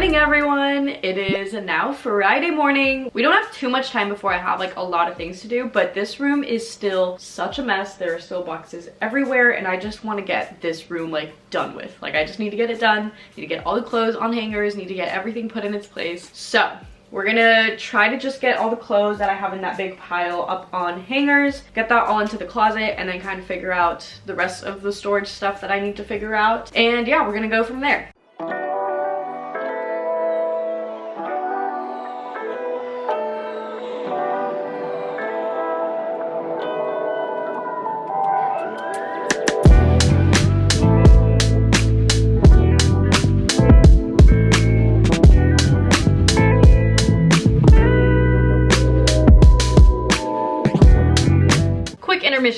morning, everyone. It is now Friday morning. We don't have too much time before I have like a lot of things to do, but this room is still such a mess. There are still boxes everywhere and I just want to get this room like done with. Like I just need to get it done, need to get all the clothes on hangers, need to get everything put in its place. So we're gonna try to just get all the clothes that I have in that big pile up on hangers, get that all into the closet, and then kind of figure out the rest of the storage stuff that I need to figure out. And yeah, we're gonna go from there.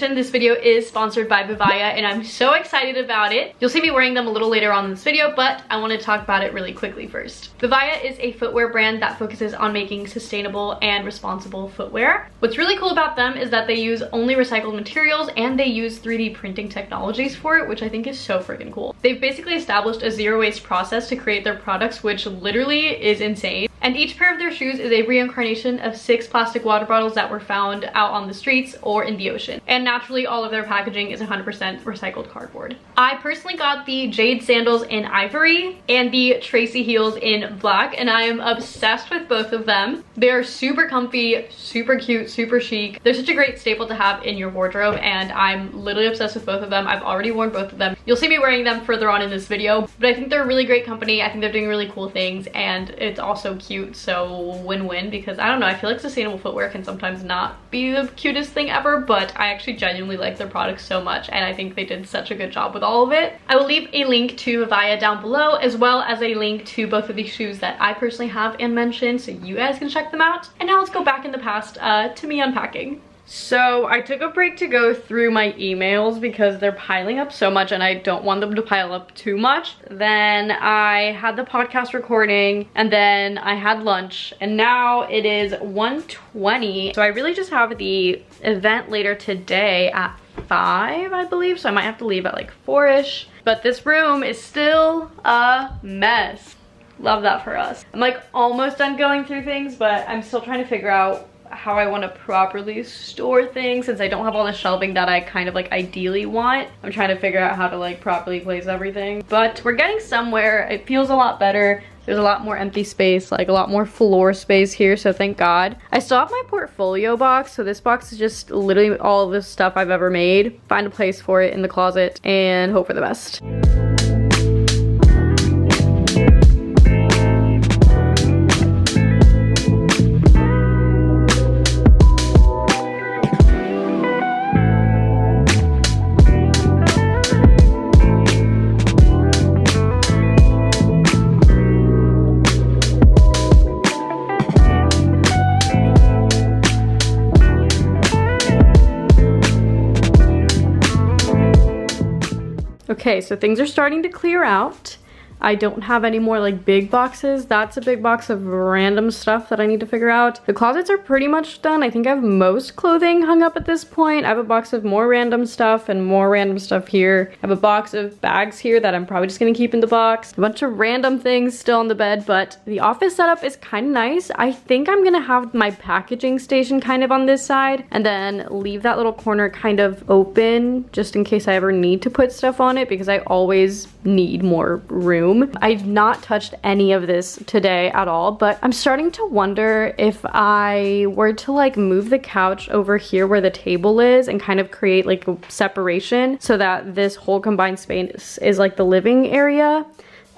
This video is sponsored by Vivaia and I'm so excited about it. You'll see me wearing them a little later on in this video, but I want to talk about it really quickly first. Vivaia is a footwear brand that focuses on making sustainable and responsible footwear. What's really cool about them is that they use only recycled materials and they use 3D printing technologies for it, which I think is so freaking cool. They've basically established a zero waste process to create their products, which literally is insane. And each pair of their shoes is a reincarnation of 6 plastic water bottles that were found out on the streets or in the ocean. And naturally, all of their packaging is 100% recycled cardboard. I personally got the Jade sandals in ivory and the Tracy heels in black, and I am obsessed with both of them. They're super comfy, super cute, super chic. They're such a great staple to have in your wardrobe, and I'm literally obsessed with both of them. I've already worn both of them. You'll see me wearing them further on in this video, but I think they're a really great company. I think they're doing really cool things, and it's also cute, so win-win, because I don't know, I feel like sustainable footwear can sometimes not be the cutest thing ever, but I actually genuinely like their products so much, and I think they did such a good job with all of it. I will leave a link to Vivaia down below, as well as a link to both of these shoes that I personally have and mentioned, so you guys can check them out. And now let's go back in the past to me unpacking. So I took a break to go through my emails because they're piling up so much and I don't want them to pile up too much. Then I had the podcast recording and then I had lunch, and now it is 1:20. So I really just have the event later today at 5, I believe. So I might have to leave at like 4-ish. But this room is still a mess. Love that for us. I'm like almost done going through things, but I'm still trying to figure out how I want to properly store things since I don't have all the shelving that I kind of like ideally want. I'm trying to figure out how to like properly place everything, but we're getting somewhere. It feels a lot better. There's a lot more empty space, like a lot more floor space here, so thank God. I still have my portfolio box, so this box is just literally all of the stuff I've ever made. Find a place for it in the closet and hope for the best. Okay, so things are starting to clear out. I don't have any more like big boxes. That's a big box of random stuff that I need to figure out. The closets are pretty much done. I think I have most clothing hung up at this point. I have a box of more random stuff and more random stuff here. I have a box of bags here that I'm probably just gonna keep in the box. A bunch of random things still on the bed, but the office setup is kind of nice. I think I'm gonna have my packaging station kind of on this side and then leave that little corner kind of open just in case I ever need to put stuff on it, because I always need more room. I've not touched any of this today at all, but I'm starting to wonder if I were to like move the couch over here where the table is and kind of create like a separation so that this whole combined space is like the living area,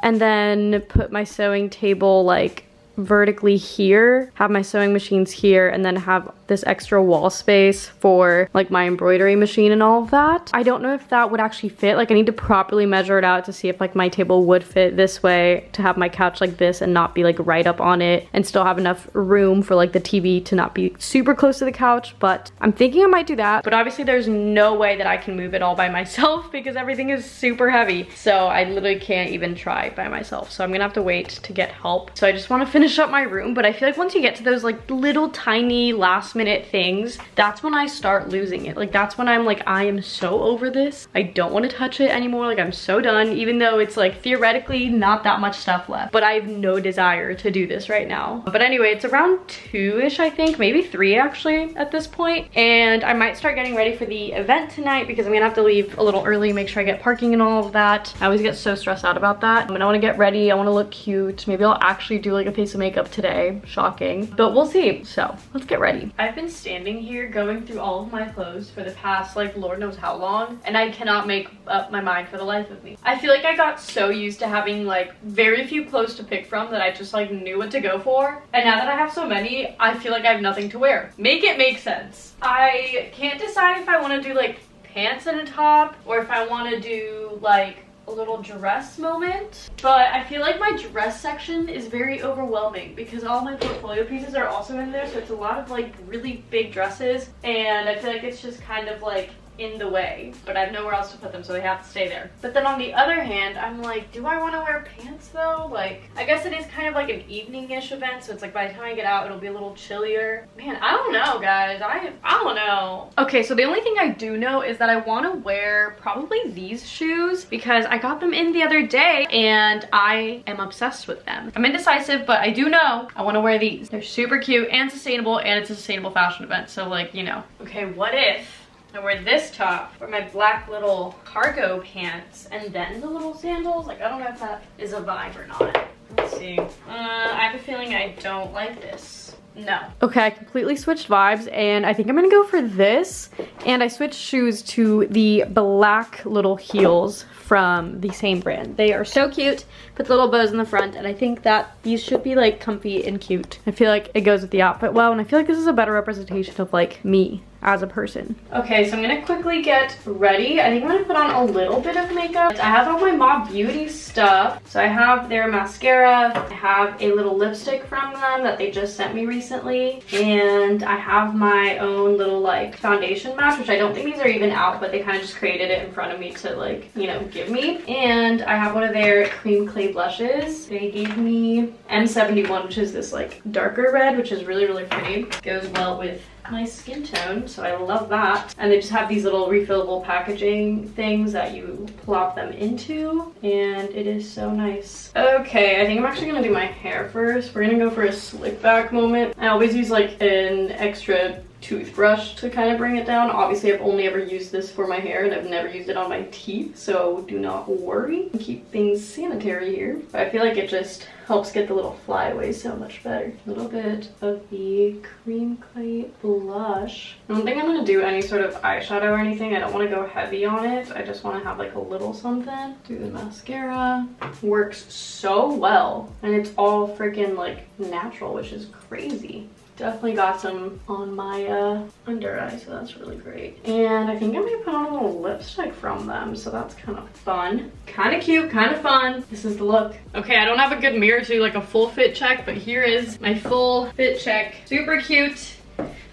and then put my sewing table like vertically here, have my sewing machines here, and then have this extra wall space for like my embroidery machine and all of that. I don't know if that would actually fit. Like I need to properly measure it out to see if like my table would fit this way to have my couch like this and not be like right up on it, and still have enough room for like the TV to not be super close to the couch. But I'm thinking I might do that, but obviously there's no way that I can move it all by myself because everything is super heavy. So I literally can't even try by myself. So I'm gonna have to wait to get help. So I just want to finish up my room, but I feel like once you get to those like little tiny last minute things, that's when I start losing it. Like that's when I'm like, I am so over this. I don't want to touch it anymore. Like I'm so done, even though it's like theoretically not that much stuff left, but I have no desire to do this right now. But anyway, it's around 2-ish, I think, maybe 3 actually at this point. And I might start getting ready for the event tonight because I'm gonna have to leave a little early, make sure I get parking and all of that. I always get so stressed out about that. And I wanna get ready, I wanna look cute. Maybe I'll actually do like a face of makeup today, shocking, but we'll see. So let's get ready. I've been standing here going through all of my clothes for the past like Lord knows how long, and I cannot make up my mind for the life of me. I feel like I got so used to having like very few clothes to pick from that I just like knew what to go for, and now that I have so many, I feel like I have nothing to wear. Make it make sense. I can't decide if I want to do like pants and a top or if I want to do like a little dress moment, but I feel like my dress section is very overwhelming because all my portfolio pieces are also in there, so it's a lot of like really big dresses, and I feel like it's just kind of like in the way, but I have nowhere else to put them, so they have to stay there. But then on the other hand, I'm like, do I want to wear pants though? Like, I guess it is kind of like an evening-ish event, so it's like by the time I get out, it'll be a little chillier. Man, I don't know, guys. I don't know. Okay, so the only thing I do know is that I want to wear probably these shoes because I got them in the other day and I am obsessed with them. I'm indecisive, but I do know I want to wear these. They're super cute and sustainable, and it's a sustainable fashion event, so like, you know. Okay, what if I wear this top or my black little cargo pants and then the little sandals? Like, I don't know if that is a vibe or not. Let's see. I have a feeling I don't like this. No. Okay, I completely switched vibes and I think I'm gonna go for this. And I switched shoes to the black little heels from the same brand. They are so cute, with little bows in the front, and I think that these should be like comfy and cute. I feel like it goes with the outfit well, and I feel like this is a better representation of like me as a person. Okay, so I'm gonna quickly get ready. I think I'm gonna put on a little bit of makeup. I have all my Mob Beauty stuff. So I have their mascara, I have a little lipstick from them that they just sent me recently, and I have my own little like foundation match, which I don't think these are even out, but they kind of just created it in front of me to like, you know, give me. And I have one of their cream clay blushes. They gave me M71, which is this like darker red, which is really, really pretty. Goes well with my skin tone, so I love that. And they just have these little refillable packaging things that you plop them into, and it is so nice. Okay, I think I'm actually gonna do my hair first. We're gonna go for a slick back moment. I always use like an extra toothbrush to kind of bring it down. Obviously, I've only ever used this for my hair and I've never used it on my teeth, so do not worry. Keep things sanitary here. But I feel like it just helps get the little flyaways so much better. A little bit of the cream clay blush. I don't think I'm gonna do any sort of eyeshadow or anything. I don't want to go heavy on it. I just want to have like a little something. Do the mascara. Works so well, and it's all freaking like natural, which is crazy. Definitely got some on my under eye, so that's really great. And I think I'm gonna put on a little lipstick from them, so that's kind of fun. Kind of cute, kind of fun. This is the look. Okay, I don't have a good mirror to do like a full fit check, but here is my full fit check. Super cute.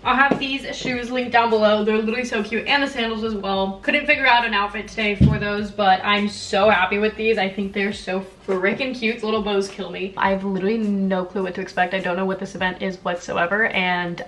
I'll have these shoes linked down below. They're literally so cute, and the sandals as well. Couldn't figure out an outfit today for those, but I'm so happy with these. I think they're so freaking cute. The little bows kill me. I have literally no clue what to expect. I don't know what this event is whatsoever, and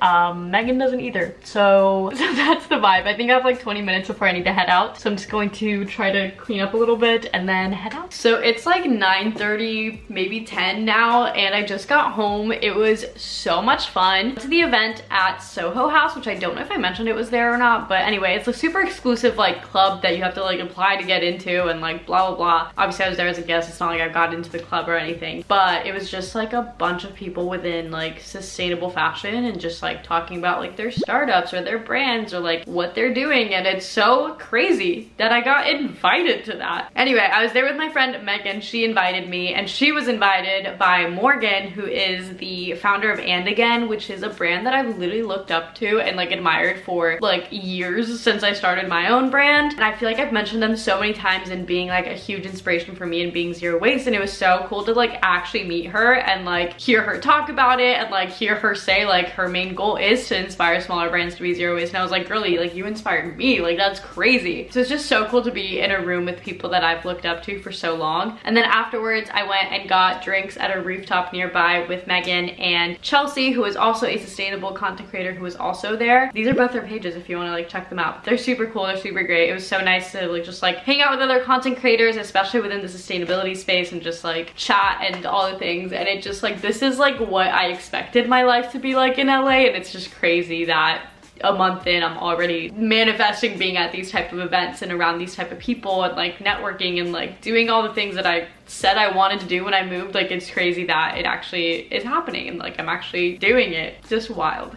Megan doesn't either. So that's the vibe. I think I have like 20 minutes before I need to head out, so I'm just going to try to clean up a little bit and then head out. So it's like 9:30, maybe 10 now, and I just got home. It was so much fun. To the event at Soho House, which I don't know if I mentioned it was there or not, but anyway, it's a super exclusive like club that you have to like apply to get into and like blah blah blah. Obviously I was there as a guest. It's not like I got into the club or anything, but it was just like a bunch of people within like sustainable fashion and just like talking about like their startups or their brands or like what they're doing, and it's so crazy that I got invited to that. Anyway, I was there with my friend Megan. She invited me, and she was invited by Morgan, who is the founder of And Again, which is a brand that I've literally looked up to and like admired for like years since I started my own brand. And I feel like I've mentioned them so many times and being like a huge inspiration for me and being zero waste space, and it was so cool to like actually meet her and like hear her talk about it and like hear her say like her main goal is to inspire smaller brands to be zero waste. And I was like, girly, like you inspired me, like that's crazy. So it's just so cool to be in a room with people that I've looked up to for so long. And then afterwards I went and got drinks at a rooftop nearby with Megan and Chelsea, who is also a sustainable content creator who was also there. These are both their pages if you want to like check them out. They're super cool, they're super great. It was so nice to like just like hang out with other content creators, especially within the sustainability space, and just like chat and all the things. And it just like, this is like what I expected my life to be like in LA, and it's just crazy that a month in I'm already manifesting being at these type of events and around these type of people and like networking and like doing all the things that I said I wanted to do when I moved. Like it's crazy that it actually is happening and like I'm actually doing it. Just wild.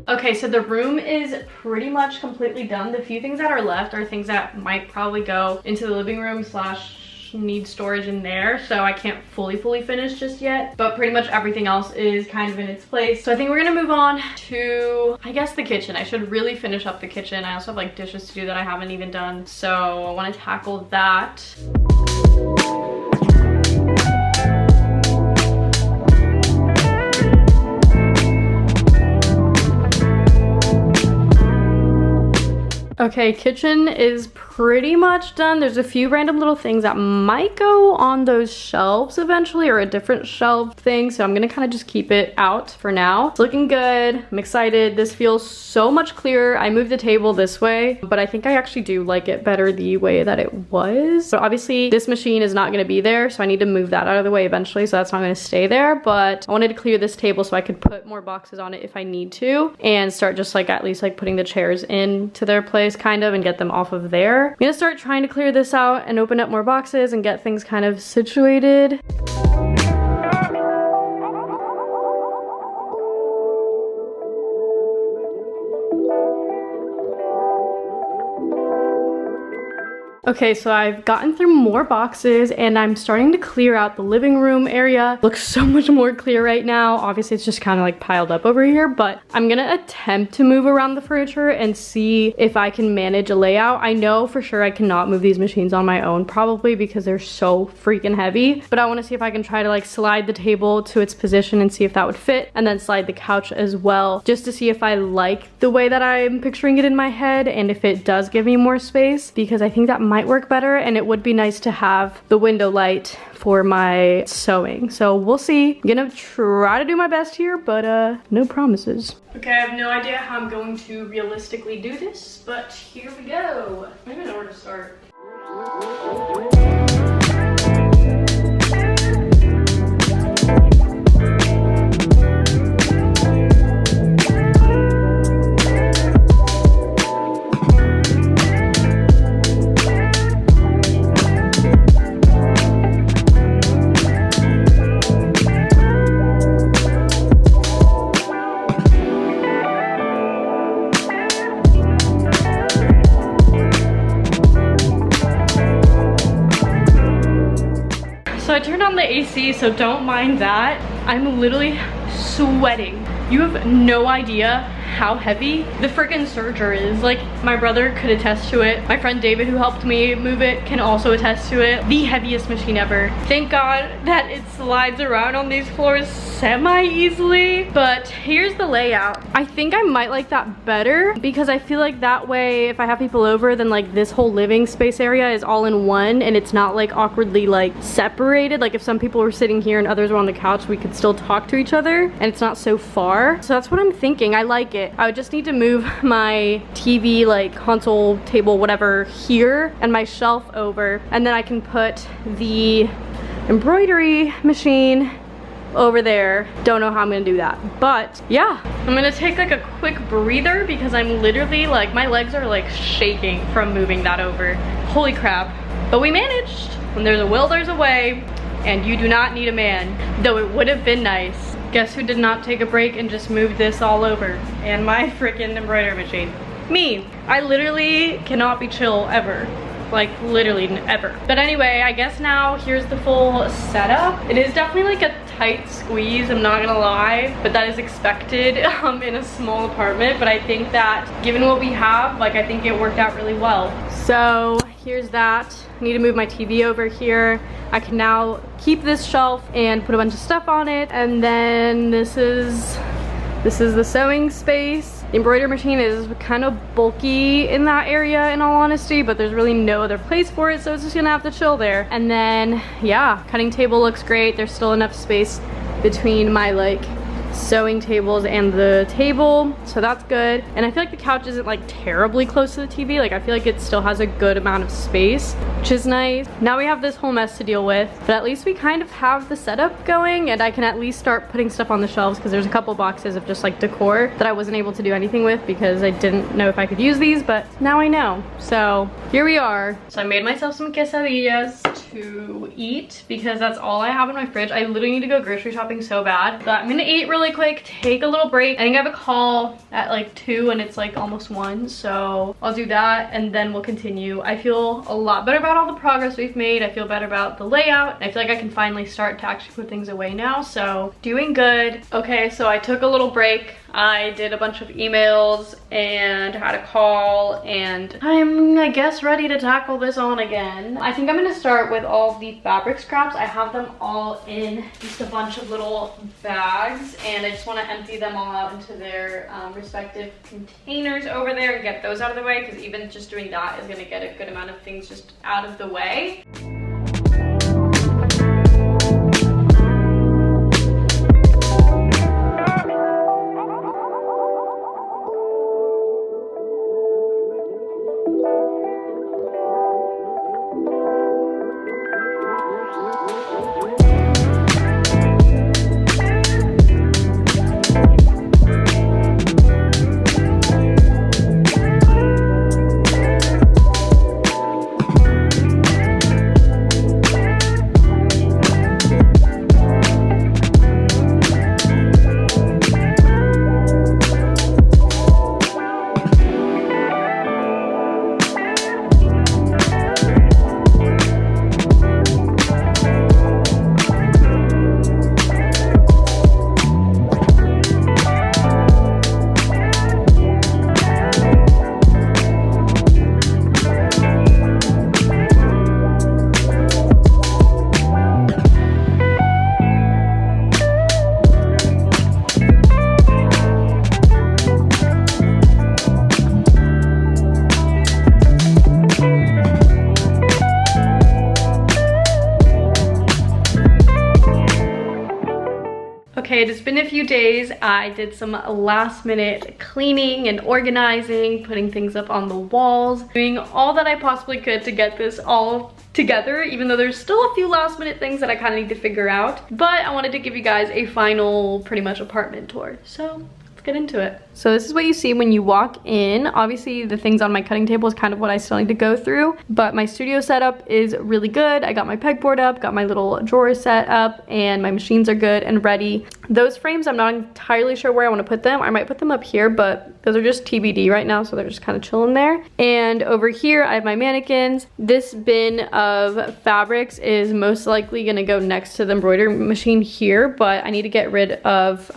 Okay, so the room is pretty much completely done. The few things that are left are things that might probably go into the living room slash need storage in there, so I can't fully finish just yet, but pretty much everything else is kind of in its place. So I think we're gonna move on to, I guess, the kitchen. I should really finish up the kitchen. I also have like dishes to do that I haven't even done, so I want to tackle that. Okay, kitchen is pretty much done. There's a few random little things that might go on those shelves eventually, or a different shelf thing, so I'm gonna kind of just keep it out for now. It's looking good. I'm excited. This feels so much clearer. I moved the table this way, but I think I actually do like it better the way that it was. So obviously this machine is not gonna be there, so I need to move that out of the way eventually, so that's not gonna stay there. But I wanted to clear this table so I could put more boxes on it if I need to, and start just like at least like putting the chairs into their place kind of and get them off of there. I'm gonna start trying to clear this out and open up more boxes and get things kind of situated. Okay, so I've gotten through more boxes and I'm starting to clear out the living room area. Looks so much more clear right now. Obviously it's just kind of like piled up over here, but I'm gonna attempt to move around the furniture and see if I can manage a layout. I know for sure I cannot move these machines on my own, probably because they're so freaking heavy, but I want to see if I can try to like slide the table to its position and see if that would fit, and then slide the couch as well, just to see if I like the way that I'm picturing it in my head and if it does give me more space, because I think that might work better, and it would be nice to have the window light for my sewing. So we'll see. I'm gonna try to do my best here, but no promises. Okay, I have no idea how I'm going to realistically do this, but here we go. I don't even know where to start. So I turned on the AC, so don't mind that. I'm literally sweating. You have no idea how heavy the freaking serger is. Like, my brother could attest to it. My friend David, who helped me move it, can also attest to it. The heaviest machine ever. Thank God that it slides around on these floors semi-easily. But here's the layout. I think I might like that better, because I feel like that way, if I have people over, then like this whole living space area is all in one, and it's not like awkwardly like separated. Like if some people were sitting here and others were on the couch, we could still talk to each other, and it's not so far. So that's what I'm thinking. I like it. I would just need to move my TV, like console, table, whatever, here, and my shelf over, and then I can put the embroidery machine over there. Don't know how I'm gonna do that, but yeah, I'm gonna take like a quick breather because I'm literally like, my legs are like shaking from moving that over. Holy crap. But we managed. When there's a will, there's a way, and you do not need a man, though it would have been nice. Guess who did not take a break and just moved this all over? And my freaking embroidery machine. Me. I literally cannot be chill ever. Like literally ever. But anyway, I guess now here's the full setup. It is definitely like a tight squeeze, I'm not gonna lie, but that is expected in a small apartment. But I think that given what we have, like, I think it worked out really well. So here's that. I need to move my TV over here. I can now keep this shelf and put a bunch of stuff on it. And then this is the sewing space. The embroidery machine is kind of bulky in that area, in all honesty, but there's really no other place for it, so it's just gonna have to chill there. And then, yeah, cutting table looks great. There's still enough space between my like sewing tables and the table, so that's good. And I feel like the couch isn't like terribly close to the TV. Like, I feel like it still has a good amount of space, which is nice. Now we have this whole mess to deal with, but at least we kind of have the setup going, and I can at least start putting stuff on the shelves, because there's a couple boxes of just like decor that I wasn't able to do anything with because I didn't know if I could use these, but now I know. So here we are. So I made myself some quesadillas to eat because that's all I have in my fridge. I literally need to go grocery shopping so bad, but I'm gonna eat really quick, take a little break. I think I have a call at like 2 and it's like almost 1, so I'll do that and then we'll continue. I feel a lot better about all the progress we've made. I feel better about the layout. I feel like I can finally start to actually put things away now, so doing good. Okay, so I took a little break. I did a bunch of emails and had a call, and I'm, I guess, ready to tackle this on again. I think I'm gonna start with all of the fabric scraps. I have them all in just a bunch of little bags, and I just want to empty them all out into their respective containers over there and get those out of the way, because even just doing that is gonna get a good amount of things just out of the way. Okay, it has been a few days. I did some last minute cleaning and organizing, putting things up on the walls, doing all that I possibly could to get this all together, even though there's still a few last minute things that I kind of need to figure out. But I wanted to give you guys a final, pretty much, apartment tour. So let's get into it. So this is what you see when you walk in. Obviously the things on my cutting table is kind of what I still need to go through, but my studio setup is really good. I got my pegboard up, got my little drawer set up, and my machines are good and ready. Those frames, I'm not entirely sure where I want to put them. I might put them up here, but those are just TBD right now, so they're just kind of chilling there. And over here I have my mannequins. This bin of fabrics is most likely gonna go next to the embroidery machine here, but I need to get rid of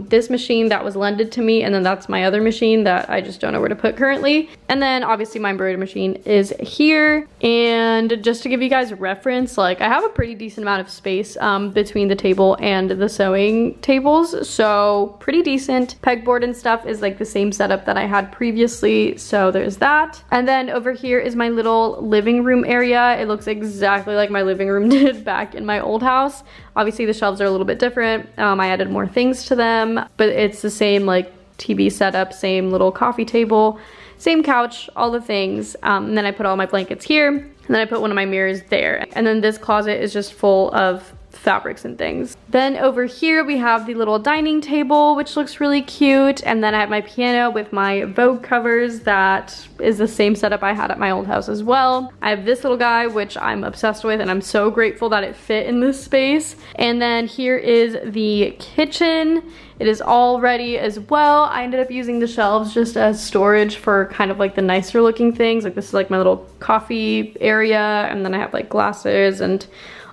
this machine that was lended to me, and then that's my other machine that I just don't know where to put currently. And then obviously my embroidery machine is here. And just to give you guys a reference, like, I have a pretty decent amount of space between the table and the sewing tables, so pretty decent. Pegboard and stuff is like the same setup that I had previously, so there's that. And then over here is my little living room area. It looks exactly like my living room did back in my old house. Obviously the shelves are a little bit different. I added more things to them, but it's the same like TV setup, same little coffee table, same couch, all the things. And then I put all my blankets here, and then I put one of my mirrors there. And then this closet is just full of fabrics and things. Then over here we have the little dining table, which looks really cute, and then I have my piano with my Vogue covers. That is the same setup I had at my old house as well. I have this little guy, which I'm obsessed with, and I'm so grateful that it fit in this space. And then here is the kitchen. It is all ready as well. I ended up using the shelves just as storage for kind of like the nicer looking things. Like, this is like my little coffee area, and then I have like glasses and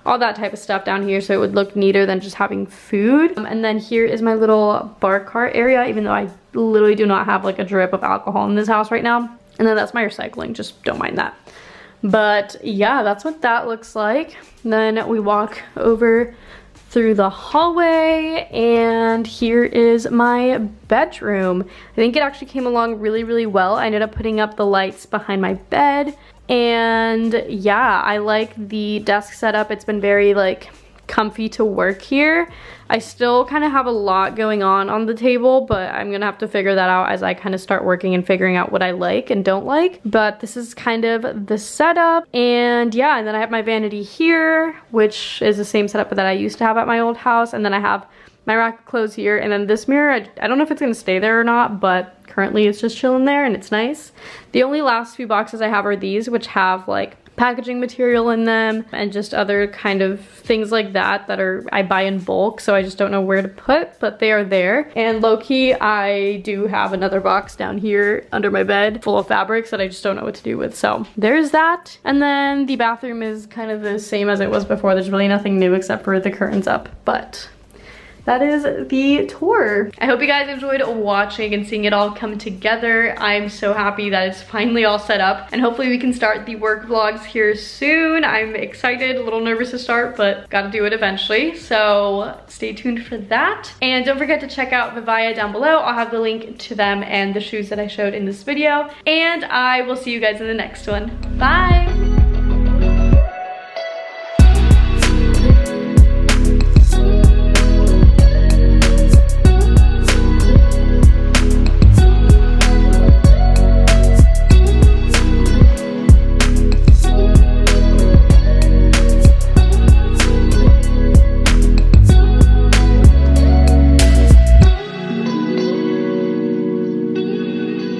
all that type of stuff down here so it would look neater than just having food. And then here is my little bar cart area, even though I literally do not have like a drip of alcohol in this house right now. And then that's my recycling, just don't mind that. But yeah, that's what that looks like. Then we walk over through the hallway, and here is my bedroom. I think it actually came along really, really well. I ended up putting up the lights behind my bed, and yeah, I like the desk setup. It's been very like comfy to work here. I still kind of have a lot going on the table, but I'm gonna have to figure that out as I kind of start working and figuring out what I like and don't like. But this is kind of the setup, and yeah, and then I have my vanity here, which is the same setup that I used to have at my old house, and then I have my rack of clothes here, and then this mirror, I don't know if it's gonna stay there or not, but currently it's just chilling there and it's nice. The only last few boxes I have are these, which have like packaging material in them and just other kind of things like that I buy in bulk, so I just don't know where to put, but they are there. And low-key, I do have another box down here under my bed full of fabrics that I just don't know what to do with, so there's that. And then the bathroom is kind of the same as it was before. There's really nothing new except for the curtains up, but that is the tour. I hope you guys enjoyed watching and seeing it all come together. I'm so happy that it's finally all set up, and hopefully we can start the work vlogs here soon. I'm excited, a little nervous to start, but gotta do it eventually. So stay tuned for that. And don't forget to check out Vivaya down below. I'll have the link to them and the shoes that I showed in this video. And I will see you guys in the next one. Bye!